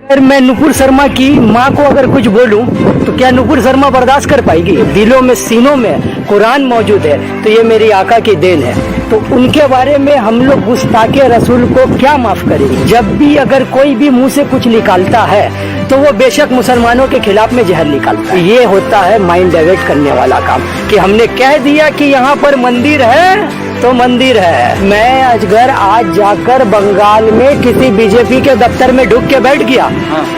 अगर मैं नुपुर शर्मा की माँ को अगर कुछ बोलूं तो क्या नुपुर शर्मा बर्दाश्त कर पाएगी? दिलों में सीनों में कुरान मौजूद है तो ये मेरी आका की देन है। तो उनके बारे में हम लोग गुस्ताखे रसूल को क्या माफ करेंगे? जब भी अगर कोई भी मुंह से कुछ निकालता है तो वो बेशक मुसलमानों के खिलाफ में जहर निकालता है। ये होता है माइंड डाइवर्ट करने वाला काम कि हमने कह दिया कि यहाँ पर मंदिर है तो मंदिर है। मैं अजगर आज जाकर बंगाल में किसी बीजेपी के दफ्तर में ढुक के बैठ गया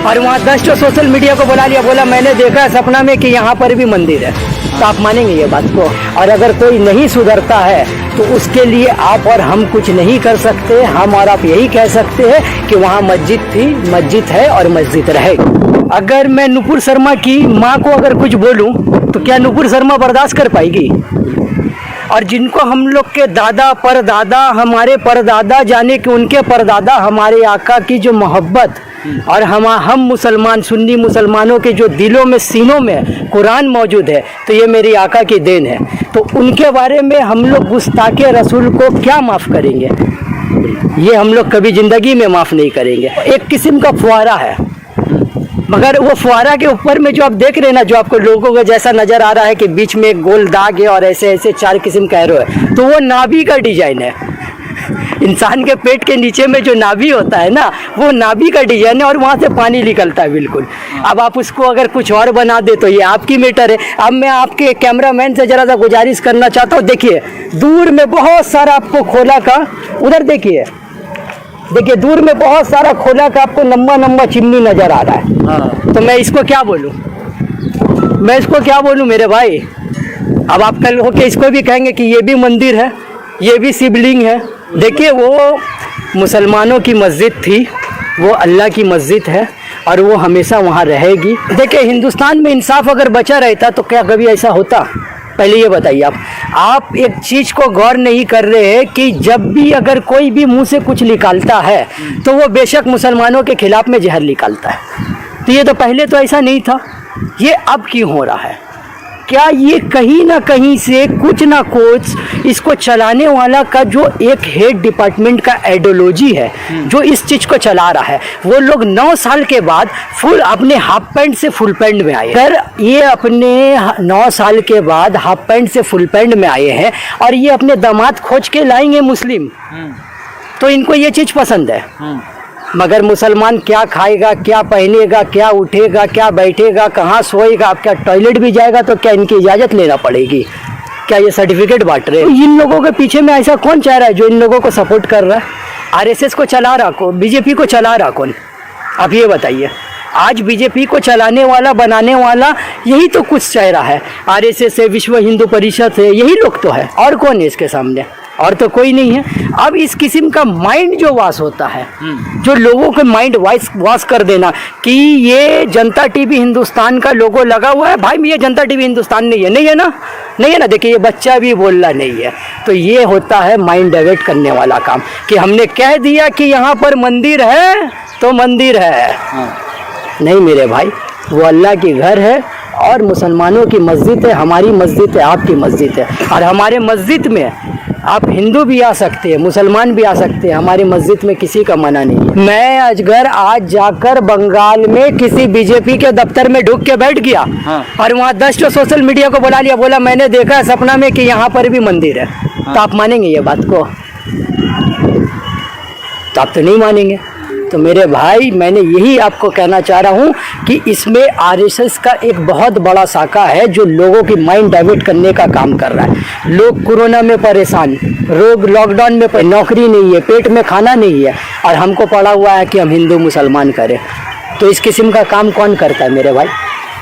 और वहाँ 10 सोशल मीडिया को बुला लिया, बोला मैंने देखा सपना में कि यहाँ पर भी मंदिर है। तो आप मानेंगे ये बात को? और अगर कोई नहीं सुधरता है तो उसके लिए आप और हम कुछ नहीं कर सकते। हम और आप यही कह सकते हैं कि वहाँ मस्जिद थी, मस्जिद है और मस्जिद रहेगी। अगर मैं नुपुर शर्मा की माँ को अगर कुछ बोलूँ तो क्या नुपुर शर्मा बर्दाश्त कर पाएगी? और जिनको हम लोग के दादा परदादा, हमारे परदादा जाने कि उनके परदादा हमारे आका की जो मोहब्बत और हम मुसलमान सुन्नी मुसलमानों के जो दिलों में सीनों में कुरान मौजूद है तो ये मेरी आका की देन है। तो उनके बारे में हम लोग गुस्ताखे रसूल को क्या माफ़ करेंगे? ये हम लोग कभी ज़िंदगी में माफ़ नहीं करेंगे। एक किस्म का फुहारा है, मगर वो फुहारा के ऊपर में जो आप देख रहे हैं ना, जो आपको लोगों को जैसा नज़र आ रहा है कि बीच में एक गोल दाग है और ऐसे ऐसे 4 किस्म का एरो है, तो वो नाभि का डिजाइन है। इंसान के पेट के नीचे में जो नाभि होता है ना, वो नाभि का डिजाइन है और वहाँ से पानी निकलता है बिल्कुल। अब आप उसको अगर कुछ और बना दे तो ये आपकी मैटर है। अब मैं आपके कैमरामैन से ज़रा सा गुजारिश करना चाहता हूँ, देखिए दूर में बहुत सारा आपको खोला का, उधर देखिए दूर में बहुत सारा खोला का आपको लंबा लंबा चिमनी नजर आ रहा है। तो मैं इसको क्या बोलूं? मेरे भाई? अब आप कल होके इसको भी कहेंगे कि ये भी मंदिर है, ये भी शिवलिंग है। देखिए वो मुसलमानों की मस्जिद थी, वो अल्लाह की मस्जिद है और वो हमेशा वहाँ रहेगी। देखिए हिंदुस्तान में इंसाफ अगर बचा रहता तो क्या कभी ऐसा होता? पहले ये बताइए आप एक चीज़ को गौर नहीं कर रहे हैं कि जब भी अगर कोई भी मुंह से कुछ निकालता है तो वो बेशक मुसलमानों के खिलाफ में जहर निकालता है। तो ये तो पहले तो ऐसा नहीं था, ये अब क्यों हो रहा है? क्या ये कहीं ना कहीं से कुछ ना कुछ इसको चलाने वाला का जो एक हेड डिपार्टमेंट का आइडियोलॉजी है जो इस चीज़ को चला रहा है, वो लोग 9 साल के बाद फुल अपने हाफ पैंट से फुल पैंट में आए। अगर ये अपने 9 साल के बाद हाफ पैंट से फुल पैंट में आए हैं और ये अपने दामाद खोज के लाएंगे मुस्लिम, तो इनको ये चीज़ पसंद है। मगर मुसलमान क्या खाएगा, क्या पहनेगा, क्या उठेगा, क्या बैठेगा, कहाँ सोएगा, अब क्या टॉयलेट भी जाएगा तो क्या इनकी इजाज़त लेना पड़ेगी? क्या ये सर्टिफिकेट बांट रहे हैं? तो इन लोगों के पीछे में ऐसा कौन चाह रहा है जो इन लोगों को सपोर्ट कर रहा है? आरएसएस को चला रहा कौन? बीजेपी को चला रहा कौन? आप ये बताइए। आज बीजेपी को चलाने वाला बनाने वाला यही तो कुछ चाह रहा है। आरएसएस है, विश्व हिंदू परिषद है, यही लोग तो है। और कौन है इसके सामने? और तो कोई नहीं है। अब इस किस्म का माइंड जो वाश होता है, जो लोगों के माइंड वाश कर देना कि ये जनता टीवी हिंदुस्तान का लोगो लगा हुआ है, भाई ये जनता टीवी हिंदुस्तान नहीं है ना। देखिए ये बच्चा भी बोल रहा नहीं है। तो ये होता है माइंड डाइवर्ट करने वाला काम कि हमने कह दिया कि यहाँ पर मंदिर है तो मंदिर है। नहीं मेरे भाई, वो अल्लाह की घर है और मुसलमानों की मस्जिद है, हमारी मस्जिद है, आपकी मस्जिद है। और हमारे मस्जिद में आप हिंदू भी आ सकते हैं, मुसलमान भी आ सकते हैं, हमारी मस्जिद में किसी का मना नहीं है। मैं अजगर आज जाकर बंगाल में किसी बीजेपी के दफ्तर में ढुक के बैठ गया और वहाँ 10 सोशल मीडिया को बुला लिया, बोला मैंने देखा सपना में कि यहाँ पर भी मंदिर है। तो आप मानेंगे ये बात को? तो आप तो नहीं मानेंगे। तो मेरे भाई, मैंने यही आपको कहना चाह रहा हूँ कि इसमें आरएसएस का एक बहुत बड़ा शाखा है जो लोगों की माइंड डाइवर्ट करने का काम कर रहा है। लोग कोरोना में परेशान, लोग लॉकडाउन में नौकरी नहीं है, पेट में खाना नहीं है, और हमको पड़ा हुआ है कि हम हिंदू मुसलमान करें। तो इस किस्म का काम कौन करता है मेरे भाई?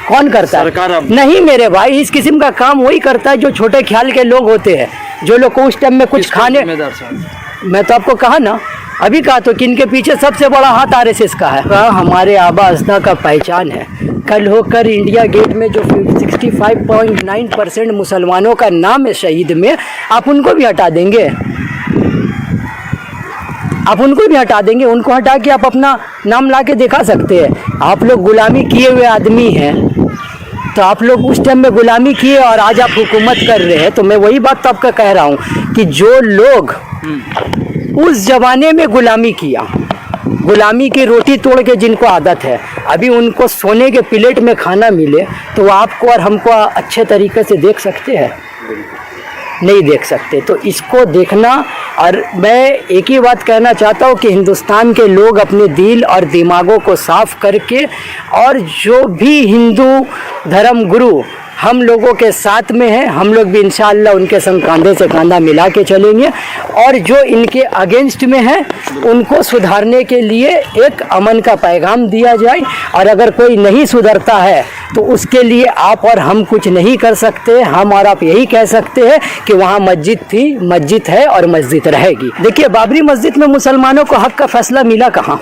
कौन करता है? नहीं मेरे भाई, इस किस्म का काम वही करता है जो छोटे ख्याल के लोग होते हैं, जो लोग को उस टाइम में कुछ खाने। मैं तो आपको कहा ना, अभी कहा तो कि इनके पीछे सबसे बड़ा हाथ आरएसएस का है। हमारे आबा अजदा का पहचान है। कल होकर इंडिया गेट में जो 65.9% मुसलमानों का नाम है शहीद में, आप उनको भी हटा देंगे? उनको हटा के आप अपना नाम ला के दिखा सकते हैं? आप लोग गुलामी किए हुए आदमी हैं, तो आप लोग उस टाइम में गुलामी किए और आज आप हुकूमत कर रहे हैं। तो मैं वही बात तो आपका कह रहा हूँ कि जो लोग उस जमाने में गुलामी किया, गुलामी की रोटी तोड़ के जिनको आदत है, अभी उनको सोने के प्लेट में खाना मिले तो वो आपको और हमको अच्छे तरीके से देख सकते हैं? नहीं देख सकते। तो इसको देखना, और मैं एक ही बात कहना चाहता हूँ कि हिंदुस्तान के लोग अपने दिल और दिमागों को साफ करके, और जो भी हिंदू धर्म गुरु हम लोगों के साथ में है, हम लोग भी इंशाअल्लाह उनके संग कंधे से कंधा मिला के चलेंगे, और जो इनके अगेंस्ट में है उनको सुधारने के लिए एक अमन का पैगाम दिया जाए। और अगर कोई नहीं सुधरता है तो उसके लिए आप और हम कुछ नहीं कर सकते। हम और आप यही कह सकते हैं कि वहाँ मस्जिद थी, मस्जिद है और मस्जिद रहेगी। देखिए, बाबरी मस्जिद में मुसलमानों को हक का फैसला मिला कहाँ?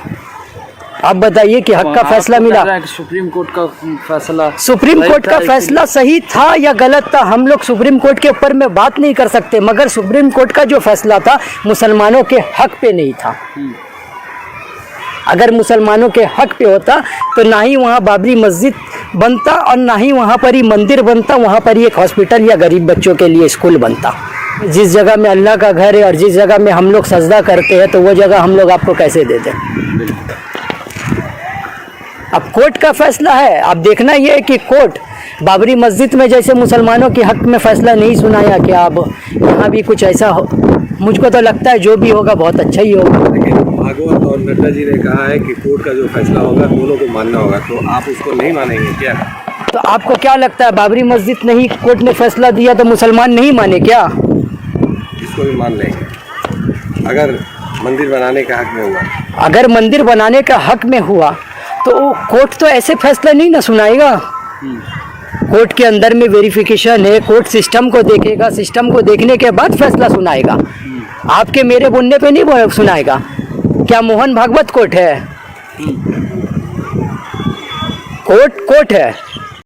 आप बताइए कि हक का फैसला मिला? सुप्रीम कोर्ट का फैसला, सुप्रीम कोर्ट का फैसला सही था या गलत था, हम लोग सुप्रीम कोर्ट के ऊपर में बात नहीं कर सकते, मगर सुप्रीम कोर्ट का जो फैसला था मुसलमानों के हक पे नहीं था। अगर मुसलमानों के हक पे होता तो ना ही वहाँ बाबरी मस्जिद बनता और ना ही वहाँ पर ही मंदिर बनता, वहाँ पर ही एक हॉस्पिटल या गरीब बच्चों के लिए स्कूल बनता। जिस जगह में अल्लाह का घर है और जिस जगह में हम लोग सजदा करते हैं, तो वो जगह हम लोग आपको कैसे दे दें? अब कोर्ट का फैसला है। अब देखना ये है कि कोर्ट बाबरी मस्जिद में जैसे मुसलमानों के हक में फैसला नहीं सुनाया, क्या अब यहाँ भी कुछ ऐसा हो? मुझको तो लगता है जो भी होगा बहुत अच्छा ही होगा। भागवत और नड्डा जी ने कहा है कि कोर्ट का जो फैसला होगा दोनों को मानना होगा, तो आप उसको नहीं मानेंगे क्या? तो आपको क्या लगता है, बाबरी मस्जिद नहीं कोर्ट ने फैसला दिया तो मुसलमान नहीं माने क्या? इसको भी मान लेंगे। अगर मंदिर बनाने का हक में हुआ, अगर मंदिर बनाने का हक में हुआ तो कोर्ट तो ऐसे फैसला नहीं ना सुनाएगा। कोर्ट के अंदर में वेरिफिकेशन है, कोर्ट सिस्टम को देखेगा, सिस्टम को देखने के बाद फैसला सुनाएगा। आपके मेरे बोलने पे नहीं सुनाएगा। क्या मोहन भागवत कोर्ट है? कोर्ट है।